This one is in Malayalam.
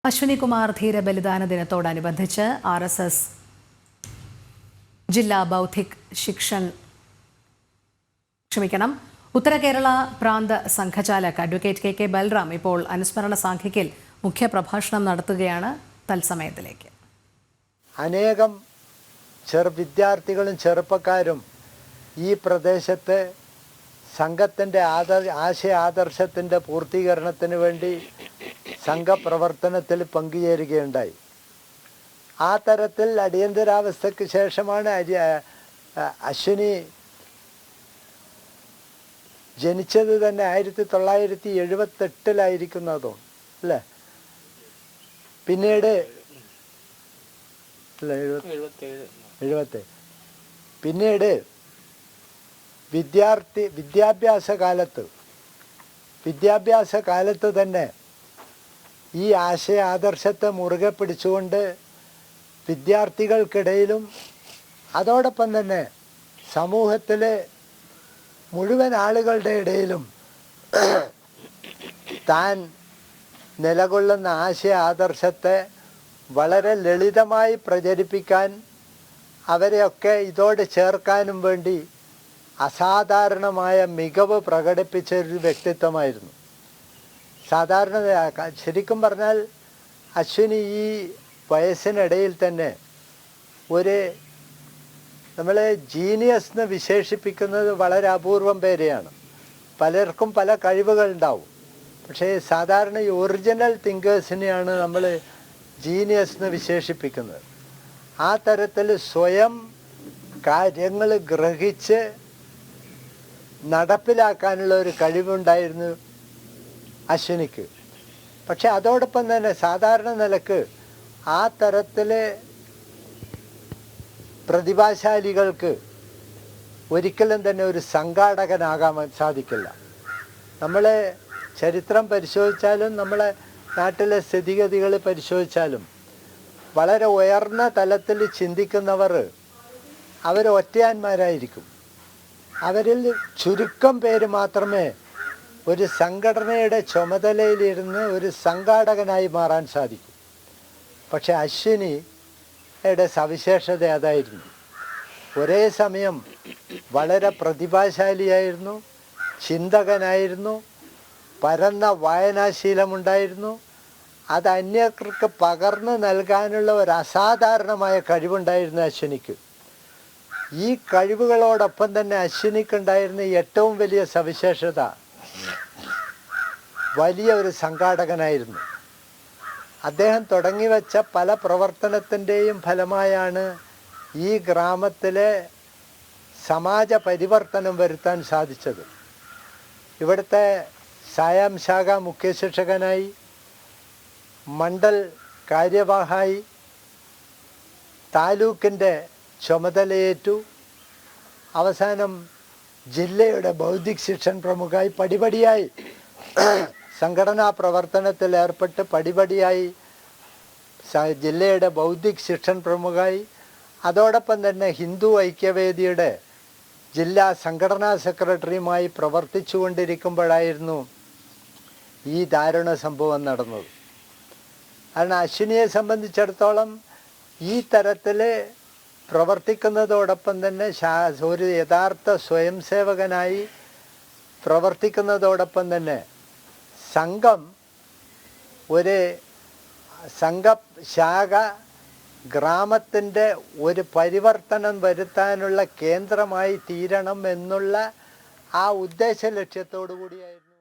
അശ്വിനി കുമാർ ധീര ബലിദാന ദിനത്തോടനുബന്ധിച്ച് RSS ജില്ലാ ബൗദ്ധിക് ഉത്തര കേരള പ്രാന്ത സംഘചാലക് അഡ്വക്കേറ്റ് KK ബൽറാം ഇപ്പോൾ അനുസ്മരണ സാഖ്യയിൽ മുഖ്യപ്രഭാഷണം നടത്തുകയാണ്. തത്സമയത്തിലേക്ക് അനേകം വിദ്യാർത്ഥികളും ചെറുപ്പക്കാരും ഈ പ്രദേശത്തെ സംഘത്തിൻ്റെ ആശയ ആദർശത്തിൻ്റെ പൂർത്തീകരണത്തിന് വേണ്ടി സംഘപ്രവർത്തനത്തിൽ പങ്കുചേരുകയുണ്ടായി. ആ തരത്തിൽ അടിയന്തരാവസ്ഥയ്ക്ക് ശേഷമാണ് അശ്വിനി ജനിച്ചത് തന്നെ 1978 അല്ലേ? പിന്നീട് പിന്നീട് വിദ്യാഭ്യാസ കാലത്ത് തന്നെ ഈ ആശയ ആദർശത്തെ മുറുകെ പിടിച്ചുകൊണ്ട് വിദ്യാർത്ഥികൾക്കിടയിലും അതോടൊപ്പം തന്നെ സമൂഹത്തിലെ മുഴുവൻ ആളുകളുടെ ഇടയിലും താൻ നിലകൊള്ളുന്ന ആശയ ആദർശത്തെ വളരെ ലളിതമായി പ്രചരിപ്പിക്കാൻ അവരെയൊക്കെ ഇതോട് ചേർക്കാനും വേണ്ടി അസാധാരണമായ മികവ് പ്രകടിപ്പിച്ച ഒരു വ്യക്തിത്വമായിരുന്നു. ശരിക്കും പറഞ്ഞാൽ അശ്വിനി ഈ വയസ്സിനിടയിൽ തന്നെ നമ്മളെ ജീനിയസ് എന്ന് വിശേഷിപ്പിക്കുന്നത് വളരെ അപൂർവം പേരെയാണ്. പലർക്കും പല കഴിവുകളുണ്ടാവും. പക്ഷേ സാധാരണ ഈ ഒറിജിനൽ തിങ്കേഴ്സിനെയാണ് നമ്മൾ ജീനിയസ് എന്ന് വിശേഷിപ്പിക്കുന്നത്. ആ തരത്തിൽ സ്വയം കാര്യങ്ങൾ ഗ്രഹിച്ച് നടപ്പിലാക്കാനുള്ള ഒരു കഴിവുണ്ടായിരുന്നു അശ്വിനിക്ക്. പക്ഷെ അതോടൊപ്പം തന്നെ സാധാരണ നിലക്ക് ആ തരത്തിലെ പ്രതിഭാശാലികൾക്ക് ഒരിക്കലും തന്നെ ഒരു സംഘാടകനാകാൻ സാധിക്കില്ല. നമ്മളെ ചരിത്രം പരിശോധിച്ചാലും നമ്മളെ നാട്ടിലെ സ്ഥിതിഗതികൾ പരിശോധിച്ചാലും വളരെ ഉയർന്ന തലത്തിൽ ചിന്തിക്കുന്നവർ അവർ ഒറ്റയാന്മാരായിരിക്കും. അവരിൽ ചുരുക്കം പേര് മാത്രമേ ഒരു സംഘടനയുടെ ചുമതലയിലിരുന്ന് ഒരു സംഘാടകനായി മാറാൻ സാധിക്കും. പക്ഷെ അശ്വിനിയുടെ സവിശേഷത അതായിരുന്നു. ഒരേ സമയം വളരെ പ്രതിഭാശാലിയായിരുന്നു, ചിന്തകനായിരുന്നു, പരന്ന വായനാശീലമുണ്ടായിരുന്നു. അത് അന്യർക്ക് പകർന്നു നൽകാനുള്ള ഒരു അസാധാരണമായ കഴിവുണ്ടായിരുന്നു അശ്വിനിക്ക്. ഈ കഴിവുകളോടൊപ്പം തന്നെ അശ്വിനിക്കുണ്ടായിരുന്ന ഏറ്റവും വലിയ സവിശേഷത വലിയ ഒരു സംഘാടകനായിരുന്നു. അദ്ദേഹം തുടങ്ങിവെച്ച പല പ്രവർത്തനത്തിൻ്റെയും ഫലമായാണ് ഈ ഗ്രാമത്തിലെ സമാജ പരിവർത്തനം വരുത്താൻ സാധിച്ചത്. ഇവിടുത്തെ സായാം ശാഖ മുഖ്യ ശിക്ഷകനായി, മണ്ഡൽ കാര്യവാഹായി, താലൂക്കിൻ്റെ ചുമതലയേറ്റു. അവസാനം ജില്ലയുടെ ബൗദ്ധിക് ശിക്ഷൻ പ്രമുഖായി പടിപടിയായി സംഘടനാ പ്രവർത്തനത്തിൽ ഏർപ്പെട്ട് പടിപടിയായി ജില്ലയുടെ ബൗദ്ധിക് ശിക്ഷൻ പ്രമുഖായി. അതോടൊപ്പം തന്നെ ഹിന്ദു ഐക്യവേദിയുടെ ജില്ലാ സംഘടനാ സെക്രട്ടറിയുമായി പ്രവർത്തിച്ചു കൊണ്ടിരിക്കുമ്പോഴായിരുന്നു ഈ ദാരുണ സംഭവം നടന്നത്. കാരണം അശ്വിനിയെ സംബന്ധിച്ചിടത്തോളം ഈ തരത്തിൽ പ്രവർത്തിക്കുന്നതോടൊപ്പം തന്നെ ഒരു യഥാർത്ഥ സ്വയം സേവകനായി പ്രവർത്തിക്കുന്നതോടൊപ്പം തന്നെ സംഘശാഖ ഗ്രാമത്തിൻ്റെ ഒരു പരിവർത്തനം വരുത്താനുള്ള കേന്ദ്രമായി തീരണം എന്നുള്ള ആ ഉദ്ദേശ ലക്ഷ്യത്തോടു കൂടിയായിരുന്നു.